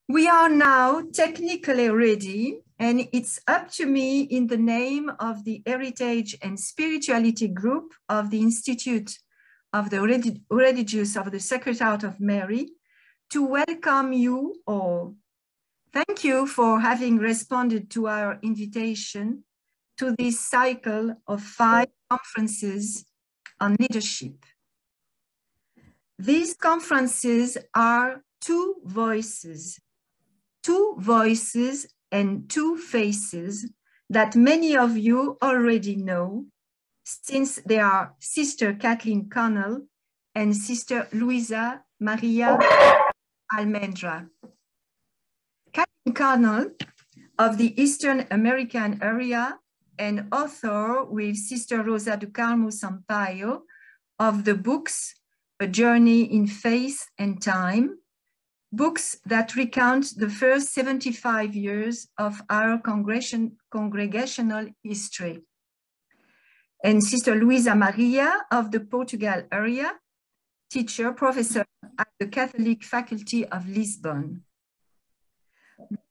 We are now technically ready, and it's up to me in the name of the Heritage and Spirituality Group of the Institute of the Religious of the Sacred Heart of Mary to welcome you all. Thank you for having responded to our invitation to this cycle of 5 conferences on leadership. These conferences are two voices and two faces that many of you already know, since they are Sister Kathleen Connell and Sister Luisa Maria Almendra. Kathleen Connell of the Eastern American area and author with Sister Rosa do Carmo Sampaio of the books A Journey in Faith and Time, books that recount the first 75 years of our congregational history. And Sister Luisa Maria of the Portugal area, teacher, professor at the Catholic Faculty of Lisbon.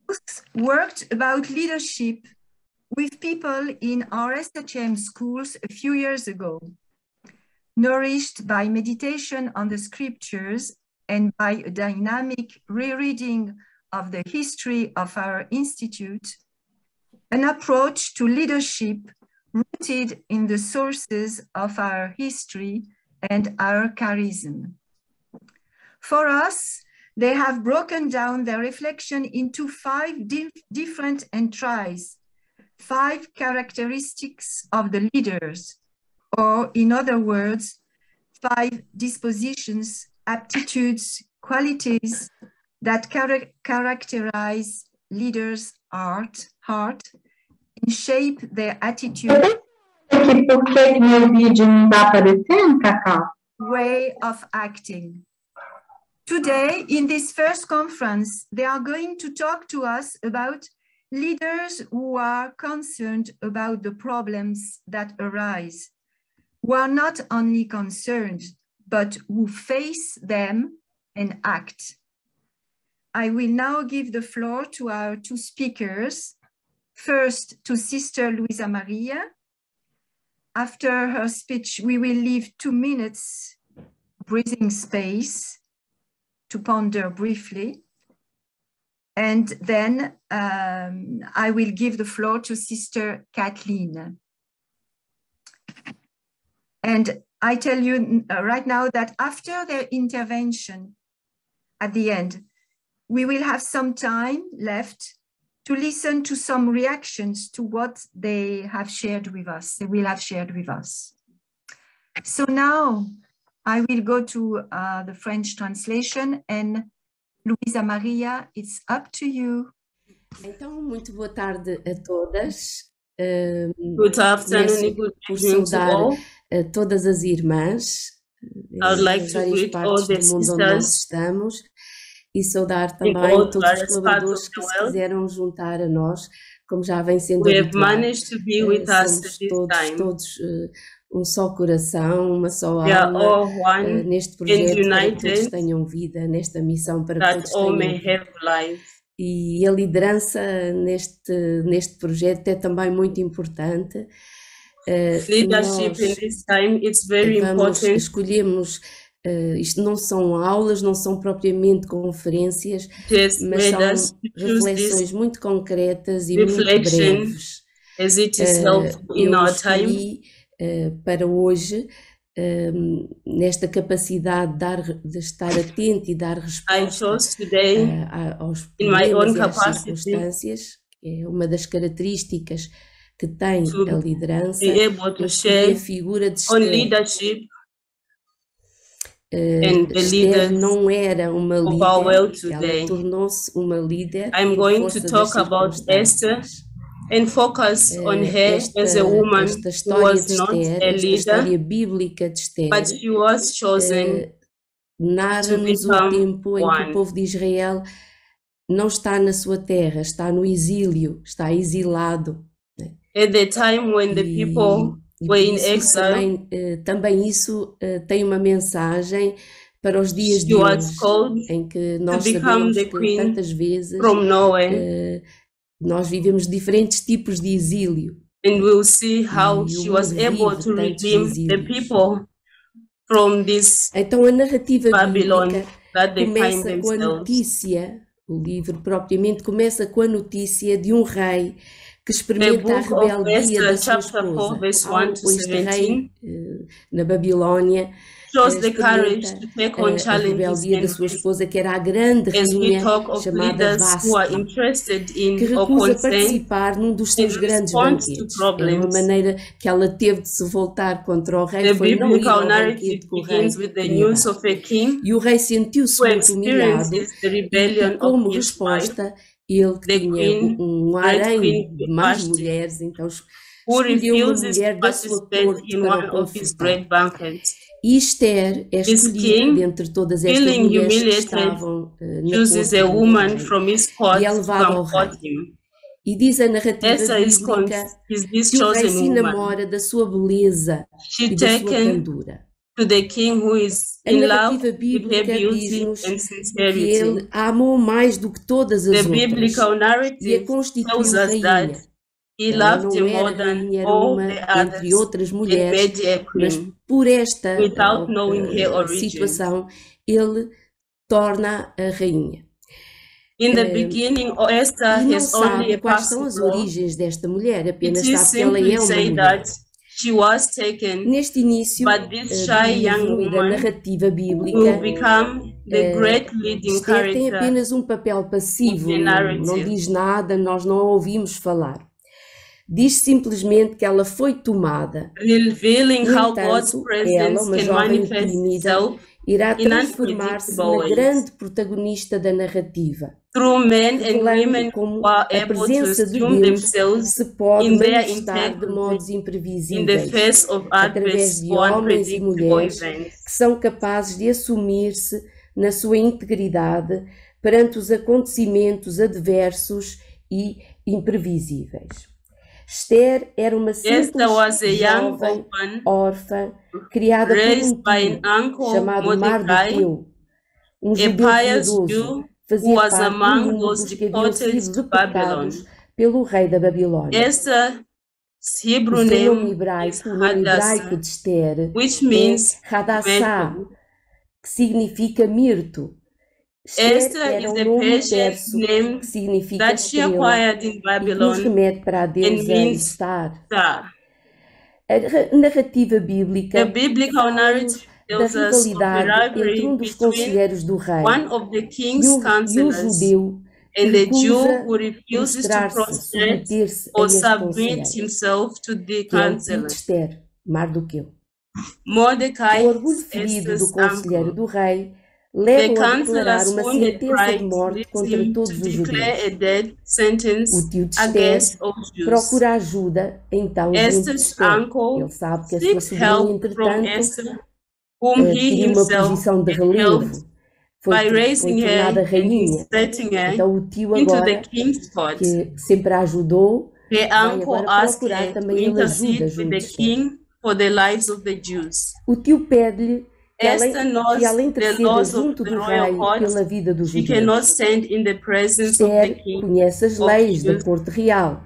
Both worked about leadership with people in RSHM schools a few years ago, nourished by meditation on the scriptures and by a dynamic rereading of the history of our institute, an approach to leadership rooted in the sources of our history and our charism. For us, they have broken down their reflection into 5 different entries, 5 characteristics of the leaders, or in other words, 5 dispositions, aptitudes, qualities that characterize leaders' heart and shape their attitude, way of acting. Today, in this first conference, they are going to talk to us about leaders who are concerned about the problems that arise, who are not only concerned, but who face them and act. I will now give the floor to our 2 speakers. First, to Sister Luisa Maria. After her speech, we will leave 2 minutes breathing space to ponder briefly. And then I will give the floor to Sister Kathleen. And I tell you right now that after their intervention at the end, we will have some time left to listen to some reactions to what they have shared with us, they will have shared with us. So now I will go to the French translation, and Luisa Maria, it's up to you. Então, muito boa tarde a todas. Good afternoon and good evening to all. A todas as irmãs, I would like to greet all the do mundo onde nós sisters estamos, e saudar também all todos os various colaboradores parts of que the se world quiseram juntar a nós, como já vem sendo who have habitual. managed to be with us at Somos this time. todos um só coração, uma só We are alma, all one neste and projeto para que todos united, tenham vida, nesta missão para que that todos all tenham may vida. have life. E a liderança neste projeto é também muito importante. Leadership in this time, it's very important. Escolhemos, isto não são aulas, não são propriamente conferências, Just mas made us são to choose reflexões this muito concretas e muito reflection breves. as it is helpful in Eu our time. escolhi para hoje, nesta capacidade de estar atento e dar I resposta chose today aos in my own problemas e às capacity circunstâncias, que é uma das características que tem to a liderança. be able to Eu escolhi a share figura de on Esther. leadership, and the Esther leaders não era uma of our líder, world ela today. tornou-se uma líder I'm por going força to das talk about Esther circunstâncias. and focus on her as a woman Esta who história was de not Esther, a esta leader, história bíblica de Esther, but she was chosen narra-nos to o become tempo em que o one. povo de Israel não está na sua terra, está no exílio, está exilado. At the time when the people E were por in isso exile, também isso tem uma mensagem para os dias de she was hoje, called em que to nós become sabemos the que queen tantas vezes from Norway. nós vivemos diferentes tipos de exílio. And we'll see how E o she was mundo able vive to tantos redeem the exílios. people from this Então a narrativa Babylon bíblica that they find começa com a themselves. notícia, o livro propriamente começa com a notícia de um rei que The experimenta a book of rebeldia da Esther, sua chapter 4, esposa. verse 1 to Este rei 17, na Babilónia shows the courage experimenta to take on a challenges rebeldia da and sua risks. esposa, que era a grande As we rainha talk of chamada leaders who are Vasta, interested que in or recusa concerned participar num dos seus in grandes response to banquetes. Era uma problems. maneira que ela teve de se voltar contra o rei, The foi não ir biblical ao narrative banquete que o rei begins with the queria news dar. of a king E o rei sentiu-se who muito humilhado experiences the e rebellion como of his wife, resposta, ele que the tinha queen, um great harém queen de mais Vashti, mulheres, então who escolheu uma refuses to mulher da sua participate corte in para one o of his confortar. great banquets. E Esther é This escolhida king, dentre todas estas feeling mulheres que humiliated, estavam na chooses corte a do woman rei from his e court é to levado ao rei. comfort him. E diz a narrativa Esther is bíblica this que o rei chosen se woman. enamora da sua beleza She e da sua taken candura. to the king who is A in love narrativa with her bíblica beauty diz-nos and que sincerity. ele a amou mais do que todas The as outras biblical e a narrative tells constituiu us that rainha. he Ela loved não her era more than rainha, era all uma the entre others outras and mulheres, made her mas queen por esta without knowing her origin. situação ele torna a rainha. In the beginning, Esther E não has only sabe a quais são as passive role. origens desta mulher, apenas It is sabe que ela simply é uma say mulher. that she was taken, Neste início but this do shy young livro e da woman narrativa will bíblica, become the great leading Esther tem character apenas um papel passivo, in the não narrative. diz nada, nós não a ouvimos falar. Diz simplesmente que ela foi tomada. Revealing No how God's entanto, ela, presence uma can jovem manifest tímida, itself irá in transformar-se unpredictable na ways grande protagonista da narrativa, through men and revelando women como who are a able to presença de assume Deus themselves se pode in their manifestar de modos integrity in the imprevisíveis, face of através adverse de or homens e unpredictable mulheres events. que são capazes de assumir-se na sua integridade perante os acontecimentos adversos e imprevisíveis. Esther era uma simples Esther was a young jovem orphan órfã criada por raised um by tio an uncle chamado Mordecai, Mardoqueu, um a judeu pious piedoso, Jew who fazia was parte among do those dos que haviam deported sido to Babylon. deportados pelo rei da Babilónia. Esther's O Hebrew seu nome name is hebraico, o nome Hadassah, hebraico de Esther, which é means Hadassah, myrtle. que significa mirto. Esther Esther era is um a nome Persian perso name que significa that she estrela acquired in e que nos Babylon remete para a and deusa means Estar. star. A narrativa The bíblica biblical fala-nos narrative da tells us of the rivalidade entre rivalry um dos between conselheiros do rei one of the e king's um counselors judeu que and the Jew recusa who refuses to prostrar-se, prostrate submeter-se a or este submit conselheiro, himself to the que é o tio de counselor. Esther, Mardoqueu. Mordecai, O orgulho ferido Esther's do conselheiro uncle. do rei The leva-o a declarar counselor's uma wounded sentença de pride morte leads contra him todos to os declare a judeus. death sentence O tio de Esther against all Jews. procura ajuda, então, junto de Esther's Esther. uncle Ele sabe que a sua seeks sobrinha, help from entretanto, Esther, whom he tinha uma himself posição de had held relevo, foi by raising tornada her and rainha. inserting her Então o tio into the agora, king's court. que sempre a ajudou, The vai uncle agora asked procurar her to também ele intercede ajuda with junto the de Esther. king for the lives of the Jews. O tio pede-lhe que Esther knows ela the interceda laws of junto the do royal rei court. pela vida dos She cannot judeus. stand in the presence of the Esther king conhece as of leis da Jews. corte real.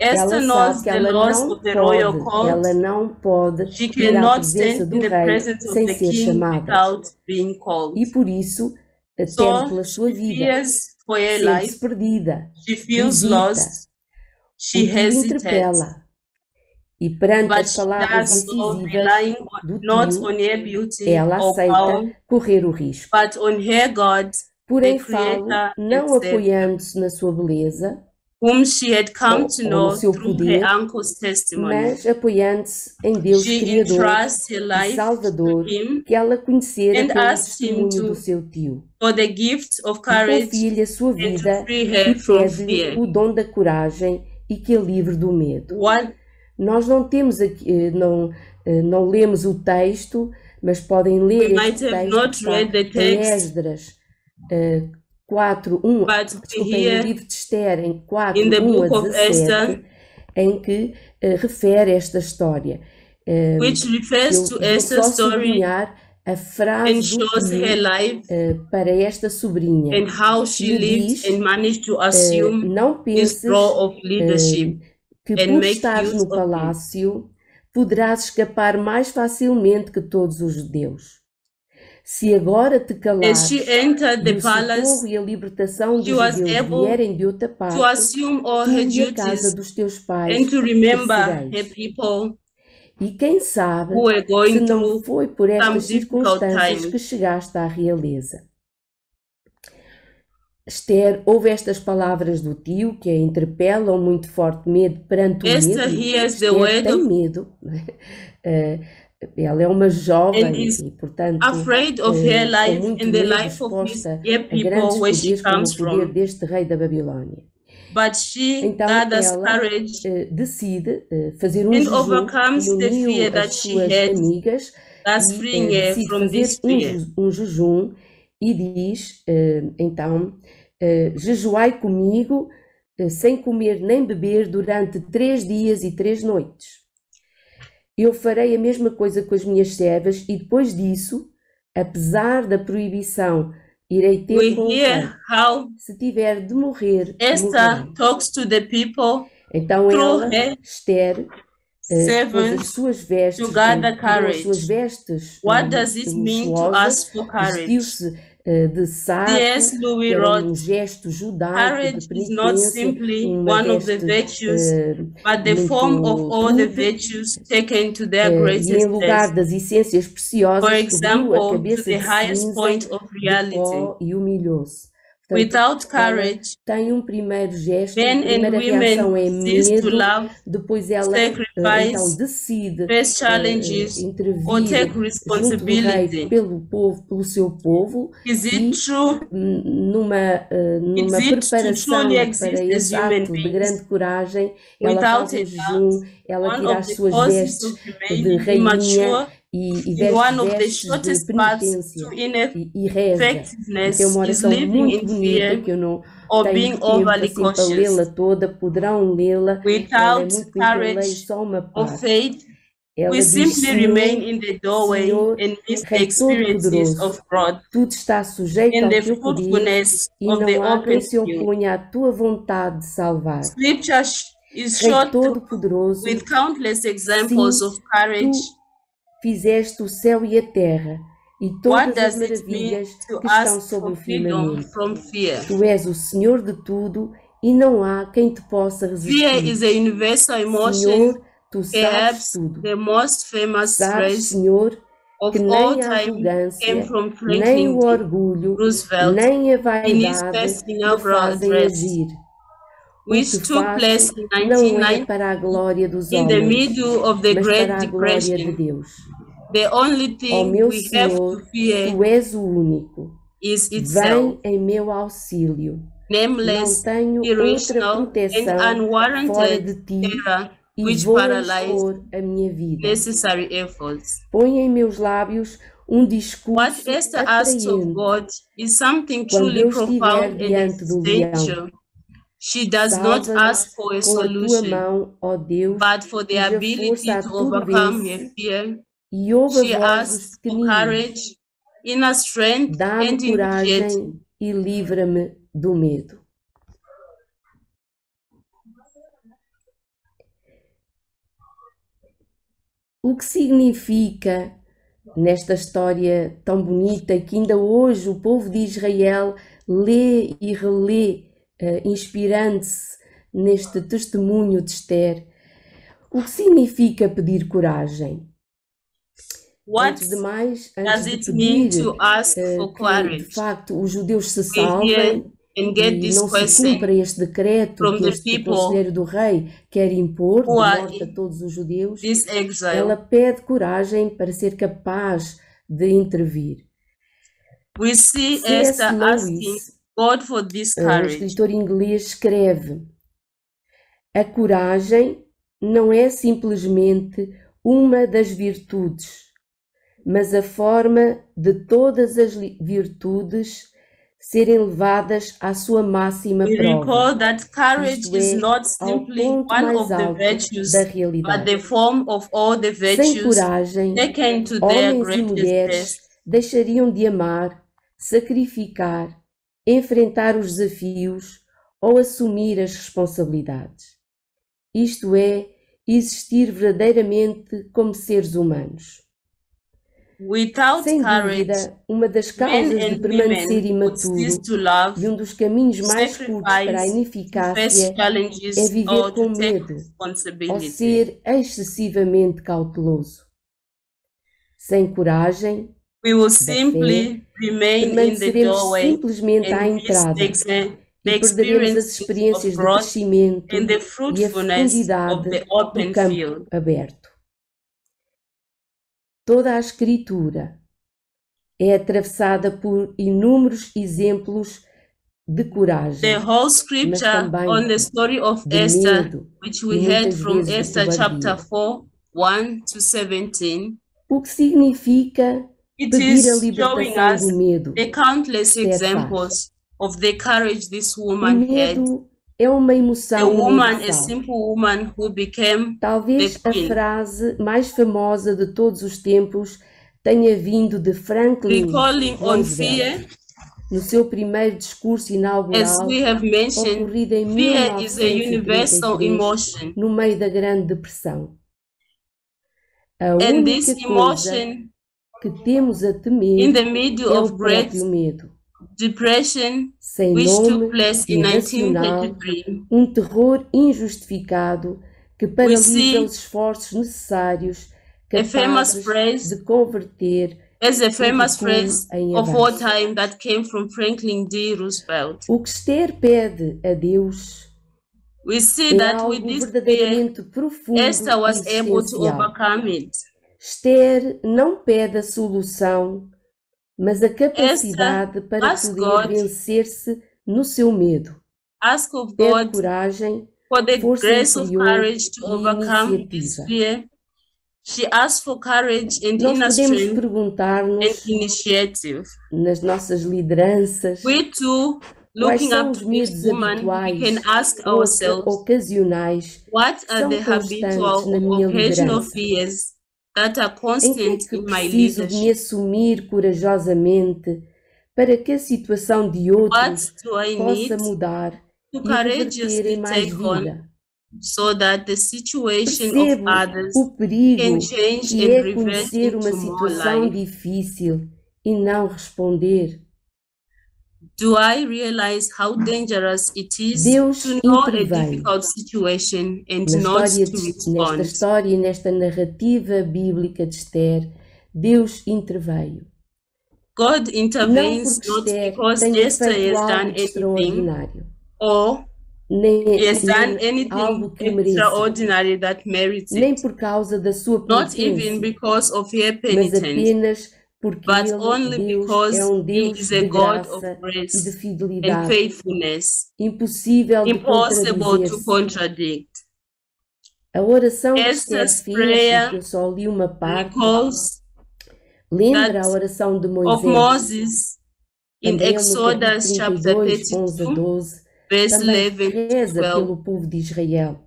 Esther Ela knows sabe que the ela laws of the royal court. não pode She ir à cannot presença stand do in the rei presence of sem the ser king chamada. without being called. E por isso teme So pela sua she vida, fears for her sente-se life. perdida, She feels hesita. lost. O She tio hesitates. interpela e perante But as she palavras does so incisivas relying do not tio, on her beauty ela or power, aceita correr o risco. but on her God, Porém, the falo Creator and não Savior, apoiando-se na sua beleza whom she had come to ou no know seu through poder, her uncle's testimony. mas apoiando-se em Deus She Criador entrusts her e life to Salvador, him que ela conhecera and pelo asks him testemunho do to seu tio. for the gift of E courage confia-lhe a sua and vida to free e her from pede-lhe fear. o dom da coragem e que a livre do medo. What Nós não temos aqui, não lemos o texto, mas podem we ler might este have texto not que está read the em text, Esdras 4:1, but we desculpem, no hear livro de Esther, em in the 4:1 a book of 17, Esther, em que refere esta história. which Eu refers to vou Esther's só story sublinhar a frase and do shows her tio life para esta sobrinha. and how she Lhe lived diz, and managed to assume não this penses role of leadership que and por make estares use no of it. palácio poderás escapar mais facilmente que todos os judeus. Se agora te As calares she entered e the o socorro palace, e a libertação dos she was judeus able vierem de outra to parte, assume all tu her e a casa duties dos teus pais and to remember her perecereis. people E quem sabe who were se going não through foi por some estas difficult circunstâncias que times. chegaste à realeza. Esther ouve estas palavras do tio que a interpelam muito fortemente perante o Esther medo. hears the Esther word tem of medo. Ela é uma jovem and is e, portanto, afraid of her com life muito and the medo, life of his exposta dear a grandes people where she poderes como comes o poder from. deste rei da Babilónia. But she Então gathers ela courage decide fazer um and jejum, overcomes the reuniu fear as that she suas had, amigas thus e freeing her decide from fazer this fear. um jejum e diz, então, jejuai comigo sem comer nem beber durante 3 dias e 3 noites. Eu farei a mesma coisa com as minhas servas e depois disso, apesar da proibição, irei ter We com o rei. hear how Se tiver de morrer, Esther morrerei. talks to the people Então through ela, her Esther, pôs as servants suas vestes, to gather tirou as suas courage. vestes What does it mean to luxuosas, ask for courage? vestiu-se de saco, C.S. que Lewis era um wrote, gesto judaico de courage is not penitência, simply uma one of the veste virtues, but the form of muito all the rude, virtues taken to their e em greatest lugar test. das essências For preciosas, cobriu a example, to cabeça the de highest cinza, point of de reality. pó e humilhou-se. Portanto, Without ela courage, tem um primeiro gesto, a men and primeira reação women é cease to medo, love, depois ela então sacrifice, decide face challenges, or intervir take junto do rei responsibility. pelo povo, pelo seu povo, Is e it true? numa Is it to preparação truly para exist as esse human ato de beings? grande coragem, ela Without faz a um doubt, jejum, ela one tira of as the suas causes vestes of de remaining rainha immature e in one of the vestes de shortest paths penitência to e reza. E tem ineffectiveness uma is oração living muito in bonita fear que eu não or tenho being tempo overly assim para cautious. lê-la toda, poderão lê-la, ela é Without muito bonita, eu leio courage só uma or parte. faith, Ela we diz, simply remain Senhor, in the doorway Senhor, and miss the Rei experiences Todo-Poderoso, of God tudo está sujeito and ao the teu poder fruitfulness e of the não há open quem se field. oponha à tua vontade de salvar. Scripture is Rei short Todo-Poderoso, with countless examples sim, of courage. tu fizeste o céu e a terra e What todas as does it mean maravilhas to que estão ask sobre o for freedom firmamento. from fear? Tu és o Senhor de tudo e não há quem te possa Fear resistir. is a universal emotion, Senhor, tu sabes perhaps tudo. the most famous Sabes, phrase Senhor, of que all nem a time came arrogância, from nem Franklin o D. orgulho, Roosevelt nem a in his vaidade first me inaugural fazem address, agir. O which que took place faço in não é 1990 para a glória dos in the homens, middle of the mas Great para a glória de Depression. Deus. The only Ó thing meu we have Senhor, to fear tu és o único. is Vem itself, em meu auxílio. Não nameless, tenho outra irrational, and proteção fora de unwarranted ti terror e which vou paralyze expor a minha vida. necessary efforts. Põe em meus lábios um What discurso Esther asks of atraente. God is something Quando truly eu estiver profound and diante do leão, essential. She does not salva-me ask for a com a tua solution, mão, ó Deus, but for the cuja ability força a to tudo overcome her vence, fear. e ouve She a voz dos asks for pequeninos. courage, inner strength, Dá-me and immediate. coragem e livra-me do medo. O que significa, nesta história tão bonita, que ainda hoje o povo de Israel lê e relê, inspirando-se neste testemunho de Esther, o que significa pedir coragem? What Antes de mais, does antes de it mean pedir to ask for que, de courage? facto, os judeus se We hear salvem and get e this não se question cumpra este decreto from que the este people conselheiro do rei quer impor, de who are morte a in todos os judeus, this exile. ela pede coragem para ser capaz de intervir. We see C.S. Esther asking Lewis, God for this um courage. escritor inglês, escreve: a coragem não é simplesmente uma das virtudes, mas a forma de todas as virtudes serem levadas à sua máxima We prova. recall that courage Isto is é, not ao simply ponto one mais of the alto virtues, da but realidade. the form of all the Sem virtues coragem, taken to their homens e greatest mulheres test. deixariam de amar, sacrificar, enfrentar os desafios ou assumir as responsabilidades. Isto é, existir verdadeiramente como seres humanos. Without Sem courage, dúvida, uma das men causas de and permanecer women would cease imaturo to love, e um dos caminhos mais curtos para a sacrifice, to face ineficácia é challenges, viver or com to take medo ou responsibility. ser excessivamente cauteloso. Sem coragem We will da fé, simply remain in the permaneceremos doorway simplesmente à and miss entrada the e perderemos as experiences of experiências de growth crescimento and the e a fruitfulness of fecundidade the do open campo field. aberto. Toda a Escritura é atravessada por inúmeros exemplos de The coragem, whole mas scripture também on the story of de Esther, medo which e we heard muitas from vezes de Esther chapter cobardia. 4, 1 to 17, O que significa it pedir a is showing libertação us do medo the countless que Esther faz. examples of the courage this O woman had. medo é uma The emoção woman, a universal. simple woman who became the Talvez a queen, frase mais famosa de todos os tempos tenha vindo de Franklin recalling on Roosevelt, fear. no seu primeiro discurso As inaugural, we have mentioned, ocorrido em fear is a universal 1933, emotion, no meio da Grande Depressão. A and this única coisa emotion que temos a in temer the middle é of o great próprio medo, depression, sem which took nome, place in irracional, 1933. um terror injustificado que We paralisa see os esforços necessários a famous capazes phrase de converter as a o famous recuo phrase em of avanço. wartime that came from Franklin D. Roosevelt. O que Esther pede a Deus We see é that with algo this fear, verdadeiramente profundo Esther e was able to existencial. overcome it. Esther não pede a solução, mas a capacidade para asked poder God, vencer-se no seu medo. ask of Pede God coragem, for the força grace of interior courage to e overcome this iniciativa. fear. She asked for courage and Nós inner podemos strength and perguntar-nos initiative. nas nossas lideranças We too, quais looking são up os to this medos woman, we habituais can ask ou ourselves, ocasionais what que are são the constantes habitual na or minha occasional liderança. fears that are Em que é constant que in my preciso de me leadership? assumir corajosamente para que a situação de What outros do I possa need mudar to e reverter courageously em mais take on vida? so that the situation of Percebo others o can perigo change que and é revert conhecer uma into more situação life? difícil e não responder? Do I realize how dangerous it is Deus to know a intervém difficult situation and na not história to nesta respond? história e nesta narrativa bíblica de Esther. Deus interveio. God Não intervenes porque not Esther because tenha Esther feito has algo done de anything extraordinário, or nem has done anything algo que mereça, extraordinary that merits nem it, por causa da sua not even penitência, because of her mas penitence, apenas porque but Ele, only Deus, because é um He Deus is a de God of graça e de grace and fidelidade, faithfulness, impossível de impossible to contradizer-se. contradict. A oração que Esther Esther's fez, e prayer que eu só li uma parte, recalls lembra that a oração de of Moisés, Moses in também ele no capítulo Exodus chapter 32, 11 a 32, 12, verse também 11 to reza 12, pelo povo de Israel.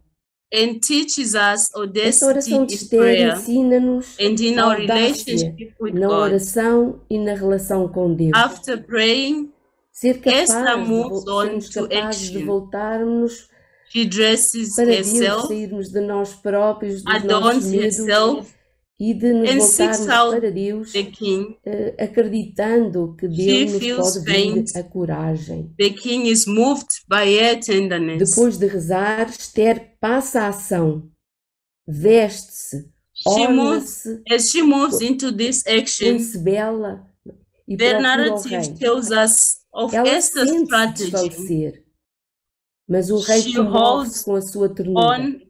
and teaches us Esta audacity oração de in Esther prayer ensina-nos and in a our audácia relationship with na God. oração e na relação com Deus. After praying, Ser Esther capaz moves on sermos to capazes de action. voltarmos She dresses para Deus, herself, sairmos de nós próprios, dos nossos adorns medos herself, e de nos and seeks voltarmos out para Deus, the king. acreditando que She dele nos feels pode vir faint. a coragem. The king is moved by her tenderness. Depois de rezar, Esther passa a ação, veste-se, orna-se, As she moves into this action, põe-se bela e the procura o narrative rei. tells us of Ela Esther's sente-se strategy. desfalecer, mas o rei She comove-se holds com a sua ternura. on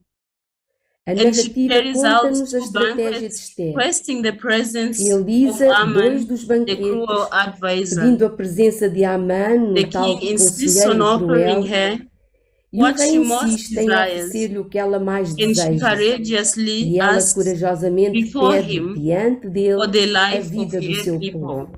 A and she narrativa carries out conta-nos a two estratégia de banquets, Esther. requesting the presence of Realiza dois Haman, dos the banquetes, cruel advisor. pedindo a presença de Amã, The o tal king insists on conselheiro offering cruel, her e o what rei she most insiste em desires, oferecer-lhe o que ela mais and she deseja. courageously E ela asks corajosamente before pede him diante for dele the a life of vida do her seu people. povo.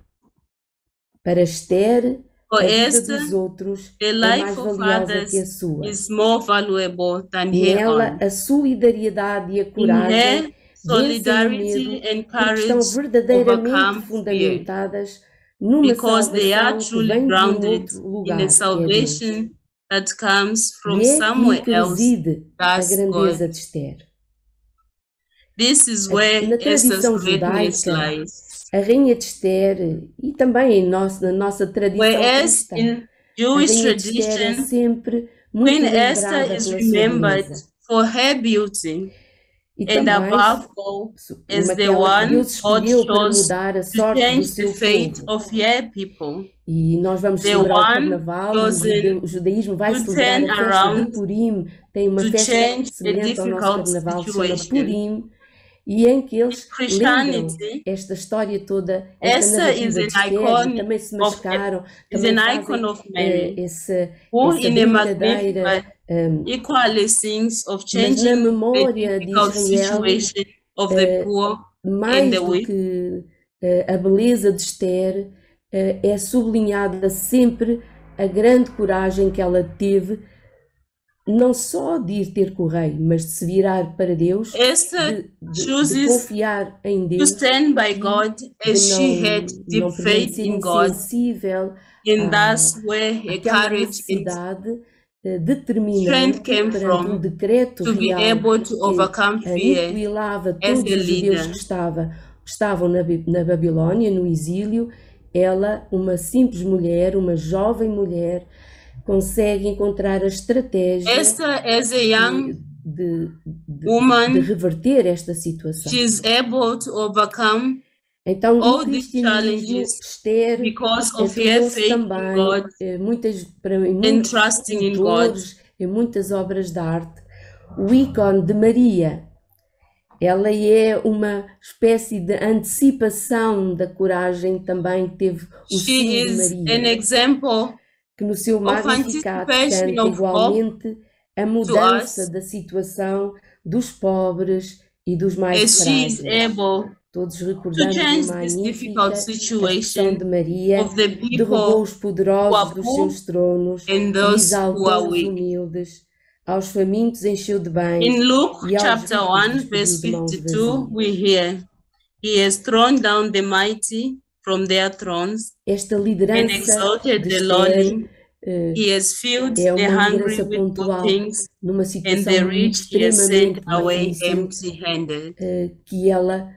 Para Esther, For a vida Esther, dos outros the é life mais of valiosa others que a sua. is more valuable than her Nela, own. a solidariedade e a In coragem her, vencem o medo, solidarity, and porque estão courage verdadeiramente overcome fear, fundamentadas numa because they are salvação que truly vem de um grounded outro in a lugar, que é Deus. salvation that comes from E é aqui somewhere que else. reside a That's grandeza God. de Esther. This is where Na Esther's tradição greatness judaica, lies. a rainha de Esther, e também na nossa tradição Whereas cristã, in a Jewish rainha de Esther é tradition, sempre muito Queen Esther lembrada is pela sua remembered beleza. for her beauty, E and também above all, como as the aquela que one Deus God escolheu para chose mudar a to sorte do change the seu fate povo. of your people. E nós vamos The celebrar o one Carnaval, e chosen o judaísmo vai to celebrar turn a festa de around, Purim, tem uma to festa change a semelhante ao nosso difficult Carnaval, se chama situation. Purim, e em que In eles lembram Christianity, esta história toda, esta Esther is narrativa de an Esther, e icon também se of mascaram, is também an fazem icon of Mary, essa who essa in a brincadeira, magnificent equally sings of mas na changing the memória de difficult Israel, situation of the poor and mais the do weak. que a beleza de Esther, é sublinhada sempre a grande coragem que ela teve, não só de ir ter com o rei, mas de se virar para Deus, Esther de chooses confiar em to Deus stand by e God de as she had não deep faith permanecer in God, insensível and that's where her àquela courage and necessidade strength determinante came perante um from decreto to be real able to que overcome fear aniquilava as todos a os judeus leader. que estavam na Babilónia, no exílio. Ela, uma simples mulher, uma jovem mulher, consegue encontrar a estratégia Esther, as a young de woman, reverter esta situação. she's able to overcome Então, no all these cristianismo, challenges Esther because of her tornou-se faith in também, God em and muitos trusting in God. pintores, em muitas obras de arte, o ícone de Maria. Ela é uma espécie de antecipação da coragem, também teve o She sim de is an Maria, example que no seu of Magnificat anticipation canta of hope igualmente a to mudança us da situação dos pobres e dos mais as she is frágeis. able Todos to recordamos change no this difficult Magnífica a expressão de situation Maria, of the derrubou people os who poderosos are dos poor seus tronos and e those who are exaltou os weak. humildes, aos famintos encheu de bens In Luke e aos chapter ricos 1, despediu verse de mãos 52, vazias. we hear, He has thrown down the mighty from their thrones Esta and liderança exalted de the Esther lowly. He has filled é the uma hungry liderança with good pontual things, numa and situação the rich he has sent extremamente away difícil, empty-handed. que ela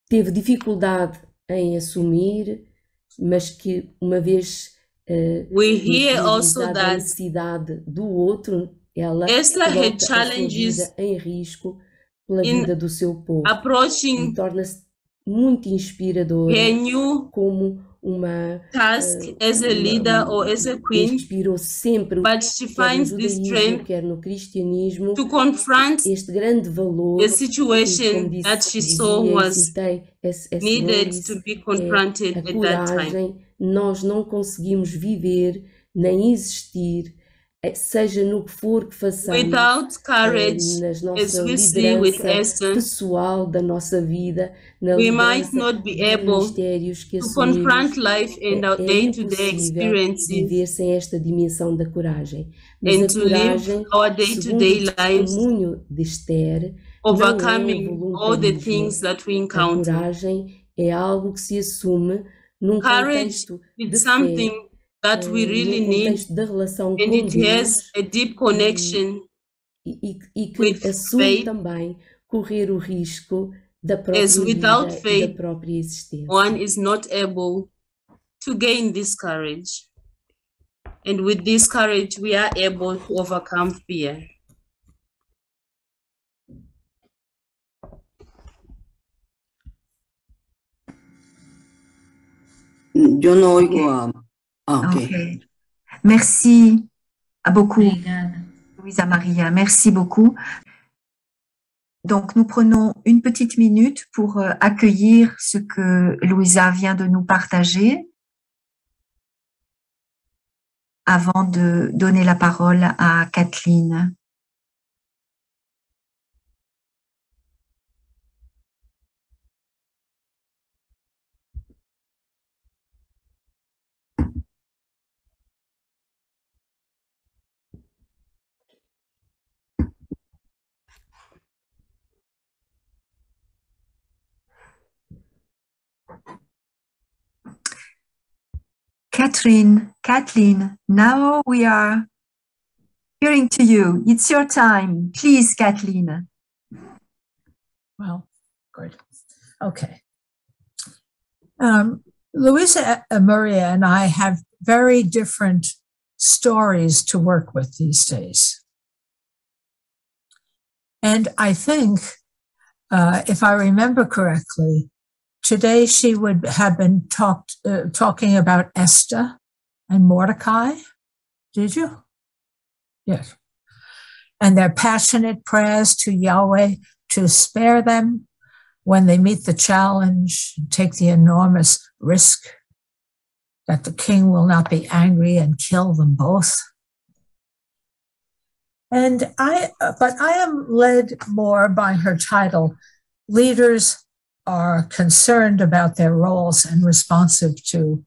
teve dificuldade em assumir, mas que uma vez We hear also interiorizada a that necessidade do outro, ela Esther had coloca a sua challenges vida em risco pela in vida do seu povo e approaching torna-se muito inspiradora her new como uma task as a leader or as a queen, inspirou sempre, but she quer no finds the judaísmo, strength quer no cristianismo, to confront este grande valor the que, como situation that she saw dizia e was citei esse needed Norris, to be é confronted a at that time. coragem. Nós não conseguimos viver nem existir, seja no que for que façamos, Without courage, na as nossa we see with liderança Esther, pessoal da nossa vida, na we might liderança not be dos able ministérios que to assumimos, confront life and our é day-to-day impossível experiences viver sem esta dimensão da coragem. Mas and a to live coragem, our segundo day-to-day o lives, testemunho de Esther, não é overcoming all the voluntarismo. things that we A encounter. coragem é algo que se assume num Courage contexto is de fé, something that we really num need, contexto da relação and com it has Deus, a deep connection e que with assume faith, também correr o risco da própria as without vida e da faith, própria existência. one is not able to gain this courage. And with this courage, we are able to overcome fear. Yo no oigo a... ok. Ok. Merci beaucoup, Obrigada. Luisa Maria. Merci beaucoup. Donc, nous prenons une petite minute pour accueillir ce que Luisa vient de nous partager avant de donner la parole à Kathleen. Kathleen, now we are hearing to you. It's your time. Please, Kathleen. Well, good. Okay. Luisa Maria and I have very different stories to work with these days. And I think, if I remember correctly, today she would have been talking about Esther and Mordecai. Did you? Yes. And their passionate prayers to Yahweh to spare them when they meet the challenge, take the enormous risk that the king will not be angry and kill them both. But I am led more by her title. Leaders are concerned about their roles and responsive to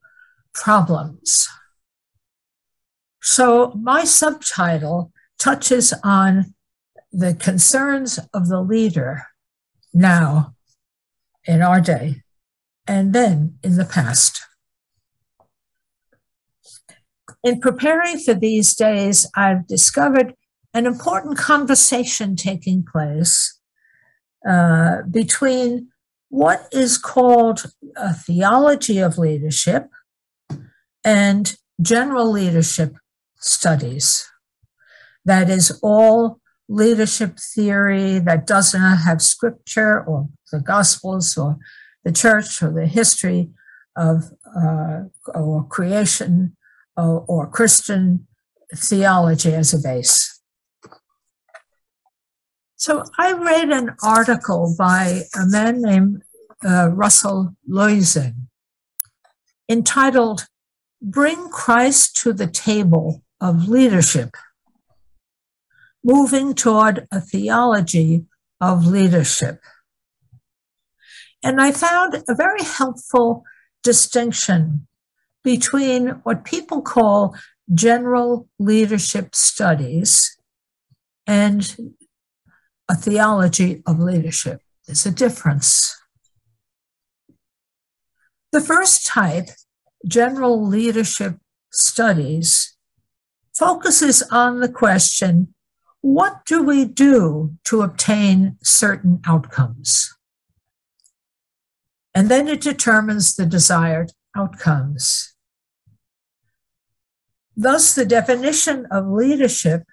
problems. So my subtitle touches on the concerns of the leader now in our day and then in the past. In preparing for these days, I've discovered an important conversation taking place between what is called a theology of leadership and general leadership studies. That is all leadership theory that does not have scripture or the Gospels or the church or the history of or creation or Christian theology as a base. So I read an article by a man named Russell Loising entitled, "Bring Christ to the Table of Leadership, Moving Toward a Theology of Leadership." And I found a very helpful distinction between what people call general leadership studies and a theology of leadership. There's a difference. The first type, general leadership studies, focuses on the question, what do we do to obtain certain outcomes? And then it determines the desired outcomes. Thus, the definition of leadership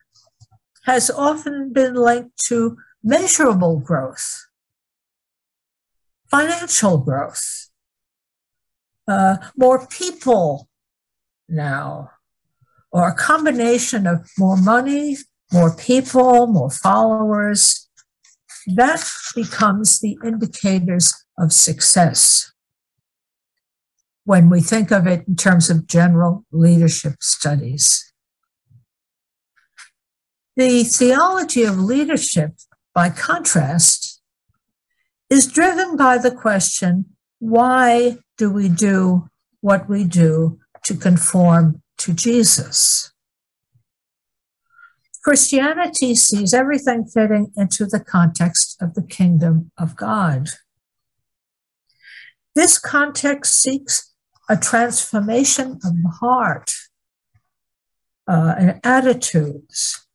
has often been linked to measurable growth, financial growth, more people now, or a combination of more money, more people, more followers. That becomes the indicators of success when we think of it in terms of general leadership studies. The theology of leadership, by contrast, is driven by the question, why do we do what we do to conform to Jesus? Christianity sees everything fitting into the context of the kingdom of God. This context seeks a transformation of the heart and attitudes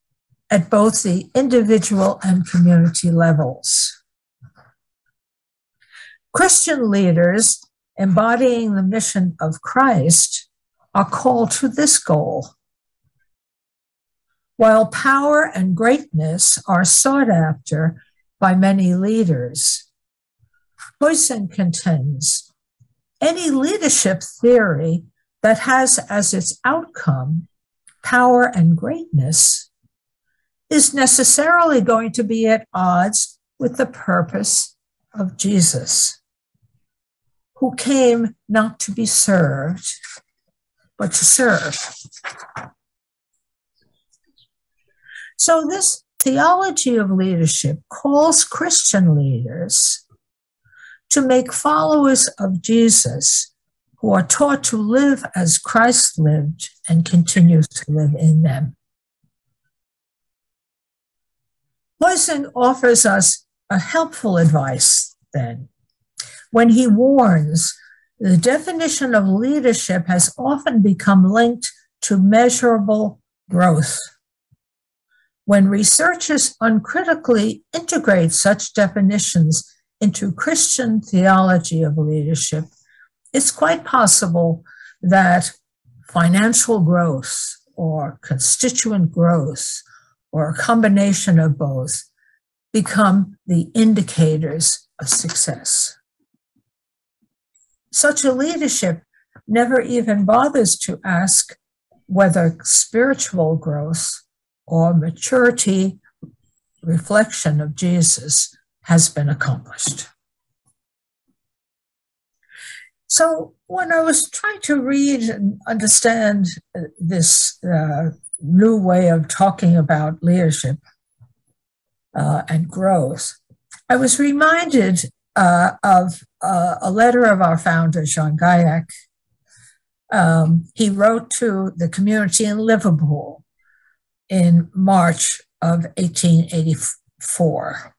at both the individual and community levels. Christian leaders embodying the mission of Christ are called to this goal. While power and greatness are sought after by many leaders, Loising contends any leadership theory that has as its outcome power and greatness is necessarily going to be at odds with the purpose of Jesus, who came not to be served, but to serve. So this theology of leadership calls Christian leaders to make followers of Jesus who are taught to live as Christ lived and continues to live in them. Loising offers us a helpful advice then when he warns the definition of leadership has often become linked to measurable growth. When researchers uncritically integrate such definitions into Christian theology of leadership, it's quite possible that financial growth or constituent growth or a combination of both become the indicators of success. Such a leadership never even bothers to ask whether spiritual growth or maturity, reflection of Jesus, has been accomplished. So when I was trying to read and understand this new way of talking about leadership and growth, I was reminded of a letter of our founder, John Gaiac. He wrote to the community in Liverpool in March of 1884.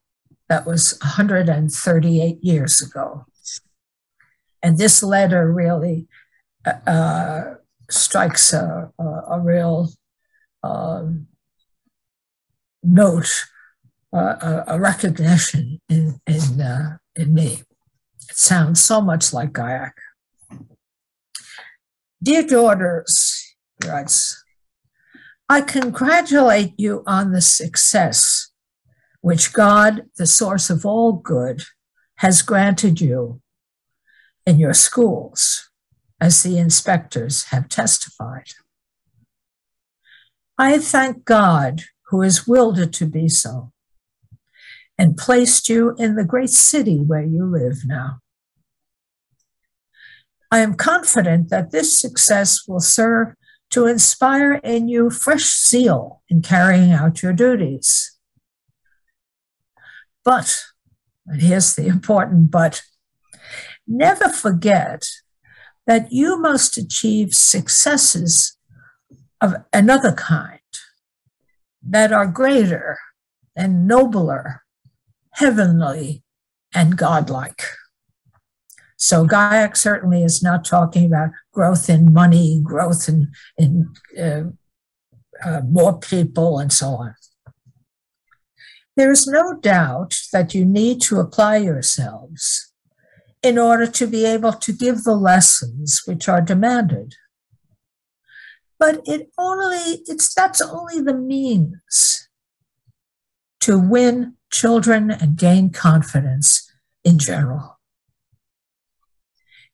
That was 138 years ago. And this letter really strikes a real note, a recognition in me. It sounds so much like Gaiac. Dear daughters, he writes, I congratulate you on the success which God, the source of all good, has granted you in your schools, as the inspectors have testified. I thank God who has willed it to be so and placed you in the great city where you live now. I am confident that this success will serve to inspire in you fresh zeal in carrying out your duties. But, and here's the important but, never forget that you must achieve successes of another kind that are greater and nobler, heavenly, and godlike. So Gaiac certainly is not talking about growth in money, growth in more people, and so on. There is no doubt that you need to apply yourselves in order to be able to give the lessons which are demanded. But that's only the means to win children and gain confidence in general.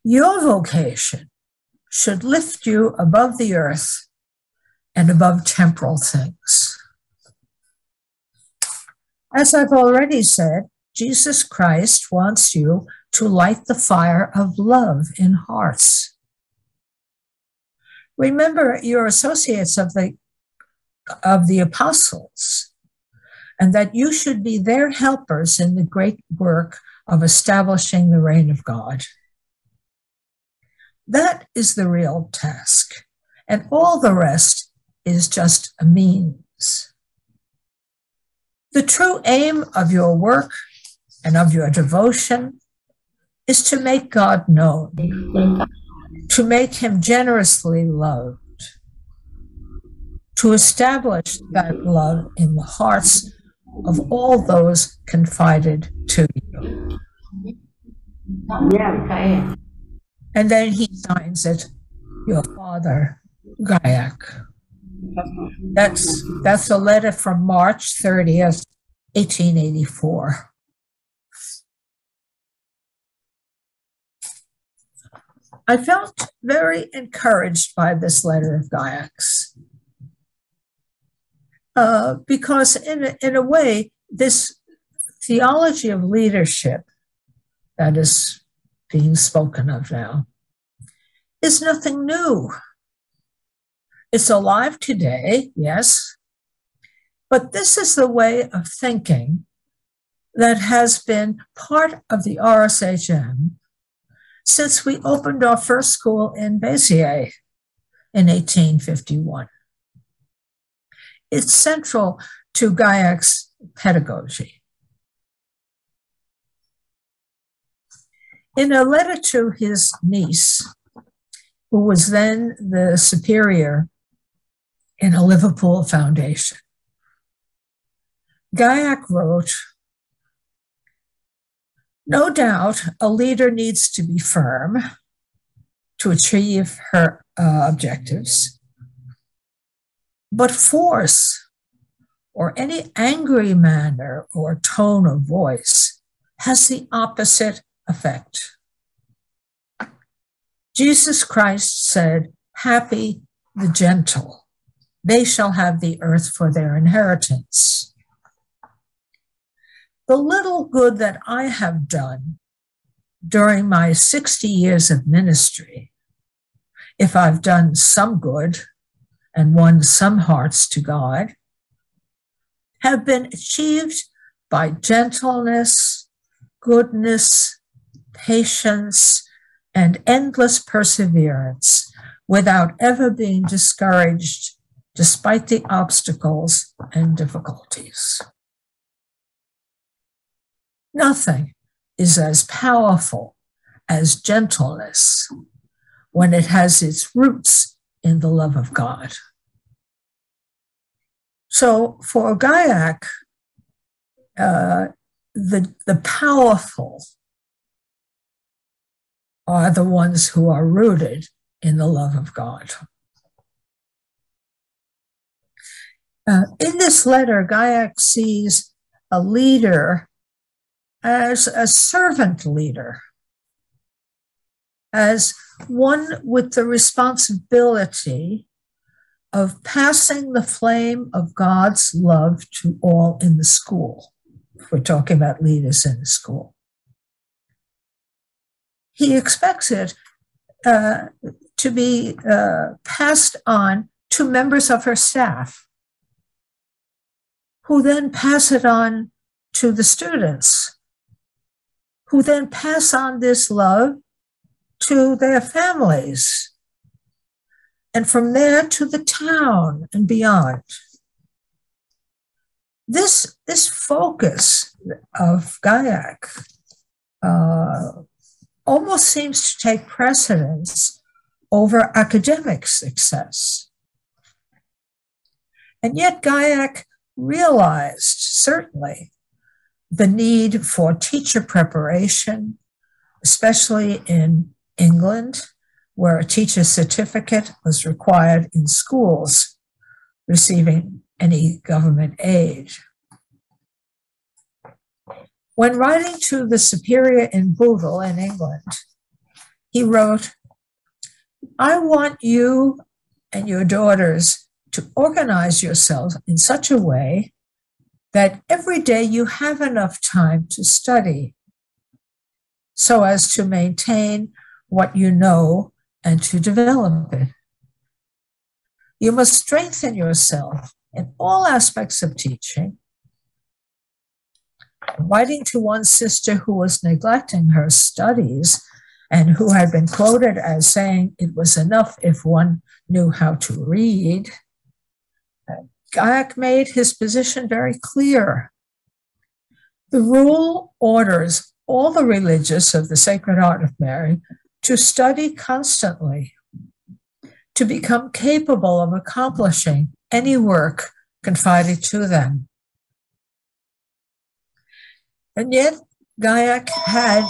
Your vocation should lift you above the earth and above temporal things. As I've already said, Jesus Christ wants you to light the fire of love in hearts. Remember, you're associates of the apostles, and that you should be their helpers in the great work of establishing the reign of God. That is the real task, and all the rest is just a means. The true aim of your work and of your devotion is to make God known, to make him generously loved, to establish that love in the hearts of all those confided to you. And then he signs it, your father, Gaiac. That's a letter from March 30th, 1884. I felt very encouraged by this letter of Gaiac's, because in a way, this theology of leadership that is being spoken of now is nothing new. It's alive today, yes, but this is the way of thinking that has been part of the RSHM since we opened our first school in Béziers in 1851. It's central to Gaiac's pedagogy. In a letter to his niece, who was then the superior in a Liverpool foundation, Gayak wrote, "No doubt a leader needs to be firm to achieve her objectives, but force or any angry manner or tone of voice has the opposite effect. Jesus Christ said, 'Happy the gentle, they shall have the earth for their inheritance.' The little good that I have done during my 60 years of ministry, if I've done some good and won some hearts to God, have been achieved by gentleness, goodness, patience, and endless perseverance without ever being discouraged despite the obstacles and difficulties. Nothing is as powerful as gentleness when it has its roots in the love of God." So for Gayak, the powerful are the ones who are rooted in the love of God. In this letter, Gayak sees a leader as a servant leader, as one with the responsibility of passing the flame of God's love to all in the school. If we're talking about leaders in the school, he expects it to be passed on to members of her staff, who then pass it on to the students, who then pass on this love to their families, and from there to the town and beyond. This focus of Gayak almost seems to take precedence over academic success. And yet Gayak realized, certainly, the need for teacher preparation, especially in England, where a teacher certificate was required in schools receiving any government aid. When writing to the superior in Bootle in England, he wrote, "I want you and your daughters to organize yourselves in such a way that every day you have enough time to study so as to maintain what you know and to develop it. You must strengthen yourself in all aspects of teaching." Writing to one sister who was neglecting her studies and who had been quoted as saying it was enough if one knew how to read, Gayak made his position very clear. The rule orders all the religious of the Sacred Heart of Mary to study constantly, to become capable of accomplishing any work confided to them. And yet, Gayak had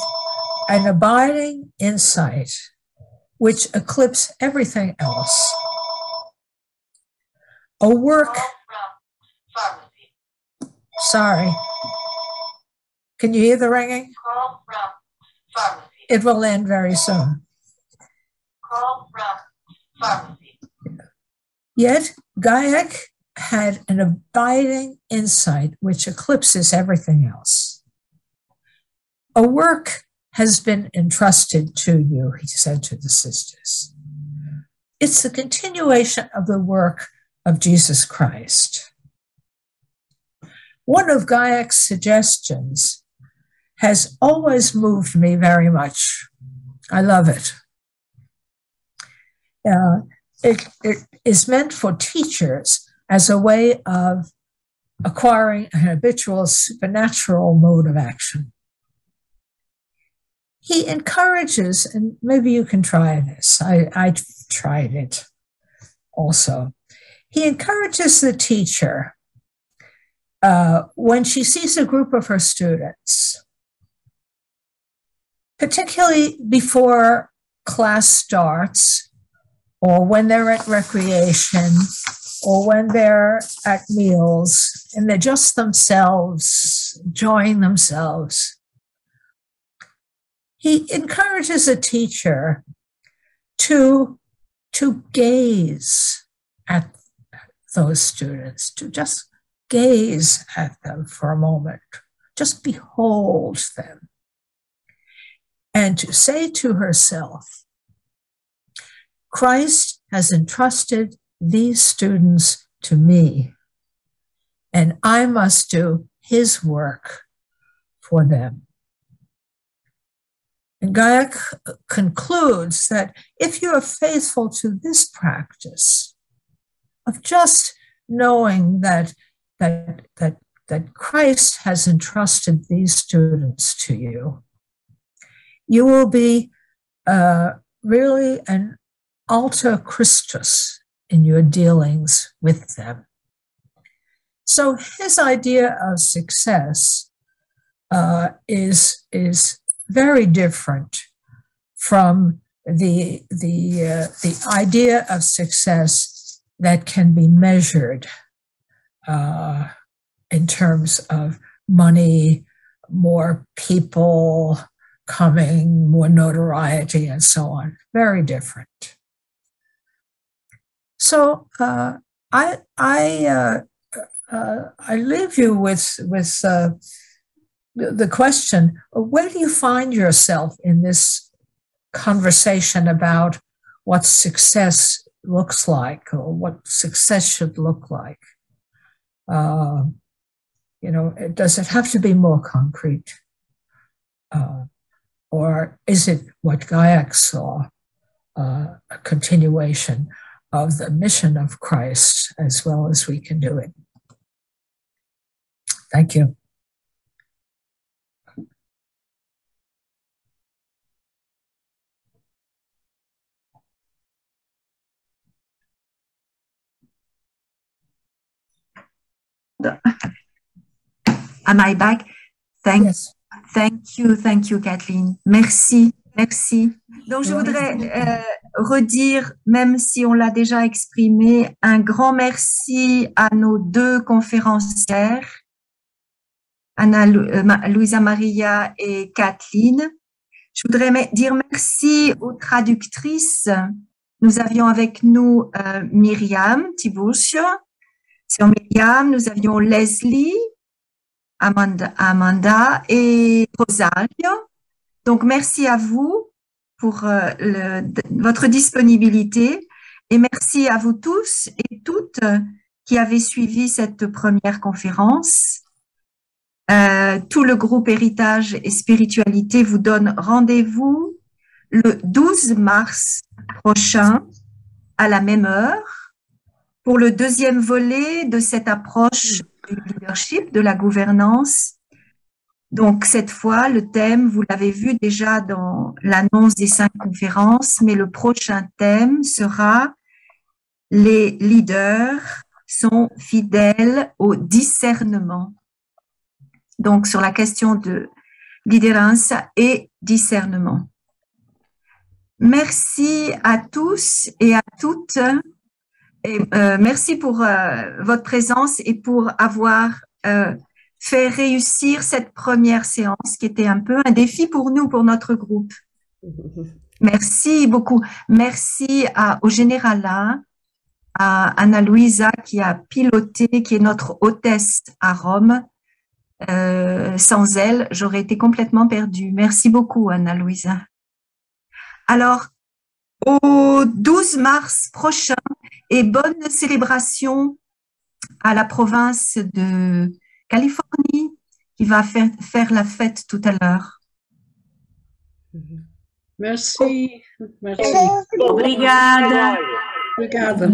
an abiding insight which eclipsed everything else. A work. Sorry. Can you hear the ringing? Call from pharmacy. It will end very soon. Call from pharmacy. Yet, Gayak had an abiding insight which eclipses everything else. A work has been entrusted to you, he said to the sisters. It's the continuation of the work of Jesus Christ. One of Gayak's suggestions has always moved me very much. I love it. It is meant for teachers as a way of acquiring an habitual supernatural mode of action. he encourages, and maybe you can try this. I tried it also. He encourages the teacher when she sees a group of her students, particularly before class starts, or when they're at recreation, or when they're at meals, and they're just themselves, enjoying themselves. He encourages a teacher to gaze at those students, to just gaze at them for a moment, just behold them, and to say to herself, Christ has entrusted these students to me, and I must do his work for them. And Gaia concludes that if you are faithful to this practice of just knowing that Christ has entrusted these students to you, you will be really an alter Christus in your dealings with them. So his idea of success is very different from the idea of success that can be measured in terms of money, more people coming, more notoriety, and so on. Very different. So I leave you with the question: where do you find yourself in this conversation about what success looks like, or what success should look like? Does it have to be more concrete? Or is it what Gaia saw, a continuation of the mission of Christ as well as we can do it? Thank you. Am I back? Yes. Thank you, Kathleen. Merci. Donc, je voudrais redire, même si on l'a déjà exprimé, un grand merci à nos deux conférencières, Luisa Maria et Kathleen. Je voudrais dire merci aux traductrices. Nous avions avec nous Myriam Tiburcio, Myriam, nous avions Leslie, Amanda et Rosario. Donc, merci à vous pour votre disponibilité, et merci à vous tous et toutes qui avez suivi cette première conférence. Tout le groupe Héritage et Spiritualité vous donne rendez-vous le 12 mars prochain à la même heure pour le deuxième volet de cette approche du leadership, de la gouvernance. Donc, cette fois, le thème, vous l'avez vu déjà dans l'annonce des 5 conférences, mais le prochain thème sera « Les leaders sont fidèles au discernement ». Donc, sur la question de lideranza et discernement. Merci à tous et à toutes. Et, merci pour votre présence et pour avoir fait réussir cette première séance qui était un peu un défi pour nous, pour notre groupe. Merci beaucoup. Merci au Générala, à Anna Luisa qui a piloté, qui est notre hôtesse à Rome. Sans elle, j'aurais été complètement perdue. Merci beaucoup, Anna Luisa. Alors, au 12 mars prochain, et bonne célébration à la province de Californie qui va faire la fête tout à l'heure. Merci. Merci. Obrigada. Obrigada.